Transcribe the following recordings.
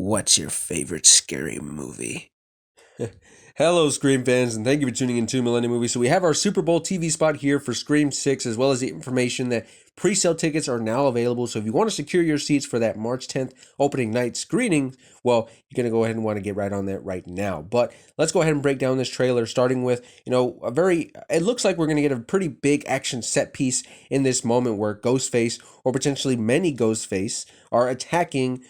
What's your favorite scary movie? Hello, Scream fans, and thank you for tuning in to Millennium Movie. So we have our Super Bowl TV spot here for Scream 6, as well as the information that pre-sale tickets are now available. So if you want to secure your seats for that March 10th opening night screening, well, you're going to go ahead and want to get right on that right now. But let's go ahead and break down this trailer, starting with, it looks like we're going to get a pretty big action set piece in this moment where Ghostface, or potentially many Ghostface, are attacking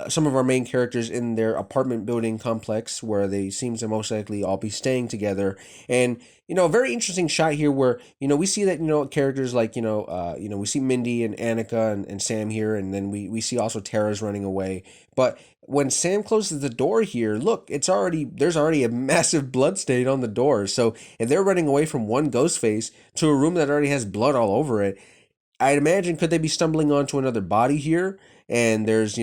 some of our main characters in their apartment building complex where they seem to most likely all be staying together. And a very interesting shot here where we see that characters like we see Mindy and Annika and Sam here, and then we see also Tara's running away. But when Sam closes the door here, look, there's already a massive blood stain on the door. So if they're running away from one Ghostface to a room that already has blood all over it, I'd imagine, could they be stumbling onto another body here? And there's,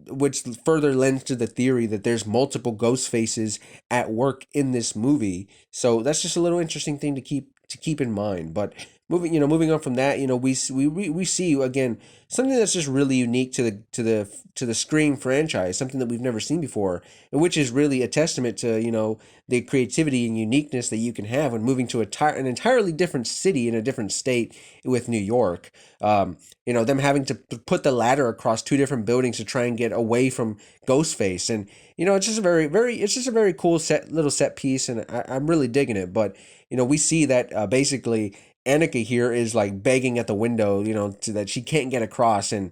which further lends to the theory that there's multiple ghost faces at work in this movie. So that's just a little interesting thing to keep in mind. But moving on from that, we see again something that's just really unique to the Scream franchise, something that we've never seen before, and which is really a testament to the creativity and uniqueness that you can have when moving to an entirely different city in a different state with New York. Them having to put the ladder across two different buildings to try and get away from Ghostface, and it's just a very cool little set piece, and I'm really digging it. But we see that basically Annika here is like begging at the window, that she can't get across, and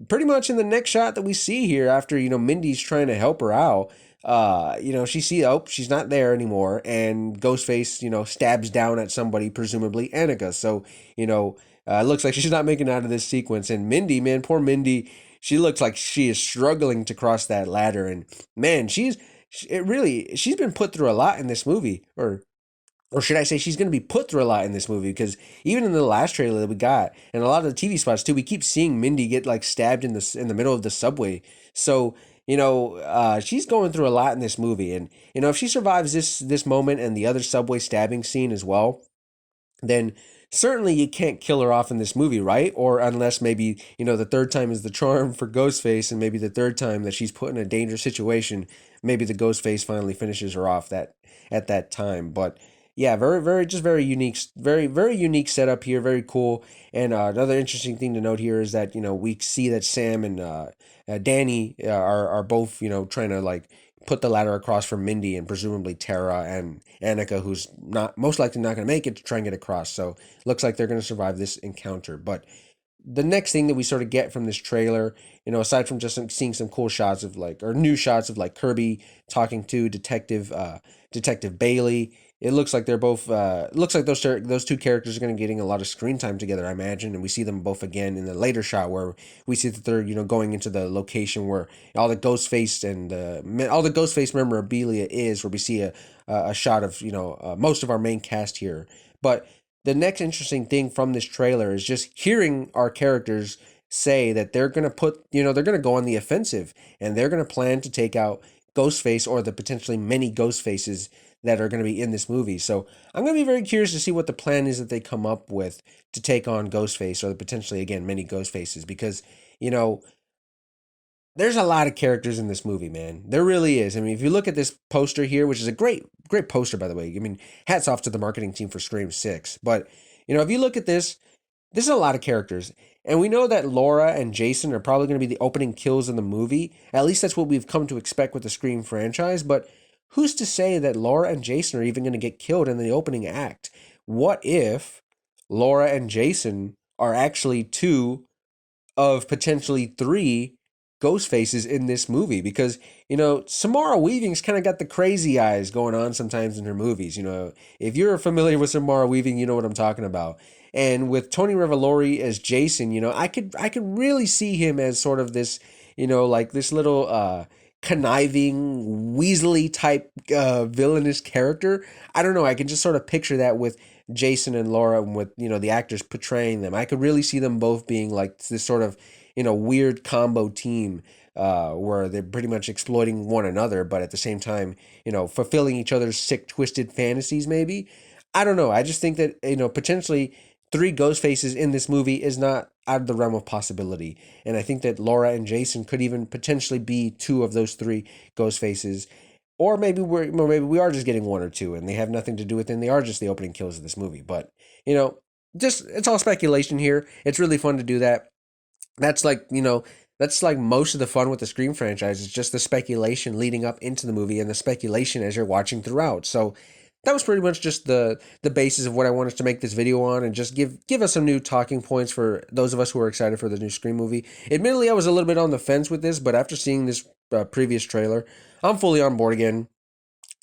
pretty much in the next shot that we see here, after Mindy's trying to help her out, she's not there anymore, and Ghostface stabs down at somebody, presumably Annika. So it looks like she's not making it out of this sequence, and Mindy, man, poor Mindy, she looks like she is struggling to cross that ladder, and man, she's been put through a lot in this movie, or should I say she's going to be put through a lot in this movie, because even in the last trailer that we got, and a lot of the TV spots too, we keep seeing Mindy get like stabbed in the middle of the subway. So she's going through a lot in this movie, and if she survives this moment and the other subway stabbing scene as well, then certainly you can't kill her off in this movie, right? Or unless maybe, the third time is the charm for Ghostface, and maybe the third time that she's put in a dangerous situation, maybe the Ghostface finally finishes her off at that time. But yeah, very, very, just very unique, very, very unique setup here, very cool. And another interesting thing to note here is that, we see that Sam and Danny are both, trying to like put the ladder across for Mindy and presumably Tara and Annika, who's not most likely not going to make it, to try and get across. So looks like they're going to survive this encounter. But the next thing that we sort of get from this trailer, aside from just seeing some cool shots of like, or new shots of like Kirby talking to Detective Bailey, it looks like they're both looks like those two characters are going to getting a lot of screen time together, I imagine, and we see them both again in the later shot where we see that they're going into the location where all the Ghostface memorabilia is, where we see a shot of most of our main cast here. But the next interesting thing from this trailer is just hearing our characters say that they're going to they're going to go on the offensive, and they're going to plan to take out Ghostface, or the potentially many Ghostfaces that are going to be in this movie. So I'm going to be very curious to see what the plan is that they come up with to take on Ghostface, or the potentially, again, many Ghostfaces, because, there's a lot of characters in this movie, man. There really is. I mean, if you look at this poster here, which is a great, great poster, by the way. I mean, hats off to the marketing team for Scream 6. But, if you look at this is a lot of characters. And we know that Laura and Jason are probably going to be the opening kills in the movie. At least that's what we've come to expect with the Scream franchise. But who's to say that Laura and Jason are even going to get killed in the opening act? What if Laura and Jason are actually two of potentially three ghost faces in this movie? Because Samara Weaving's kind of got the crazy eyes going on sometimes in her movies. If you're familiar with Samara Weaving, you know what I'm talking about. And with Tony Revolori as Jason, I could really see him as sort of this, like this little conniving Weasley type villainous character. I don't know, I can just sort of picture that with Jason and Laura, and with the actors portraying them. I could really see them both being like this sort of weird combo team, where they're pretty much exploiting one another, but at the same time, fulfilling each other's sick, twisted fantasies, maybe. I don't know. I just think that, potentially three ghost faces in this movie is not out of the realm of possibility. And I think that Laura and Jason could even potentially be two of those three ghost faces. Or maybe we are just getting one or two and they have nothing to do with it and they are just the opening kills of this movie. But, just it's all speculation here. It's really fun to do that. That's that's like most of the fun with the Scream franchise. It's just the speculation leading up into the movie and the speculation as you're watching throughout. So that was pretty much just the basis of what I wanted to make this video on, and just give us some new talking points for those of us who are excited for the new Scream movie. Admittedly, I was a little bit on the fence with this, but after seeing this previous trailer, I'm fully on board again.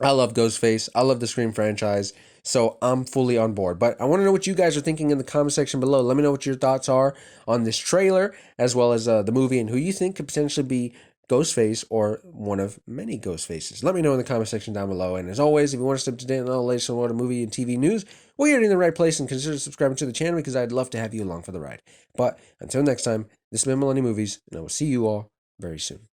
I love Ghostface. I love the Scream franchise. So I'm fully on board. But I want to know what you guys are thinking in the comment section below. Let me know what your thoughts are on this trailer, as well as the movie, and who you think could potentially be Ghostface or one of many Ghostfaces. Let me know in the comment section down below. And as always, if you want to stay up to date on all the latest on movie and TV news, well, you're in the right place, and consider subscribing to the channel because I'd love to have you along for the ride. But until next time, this has been Millennium Movies, and I will see you all very soon.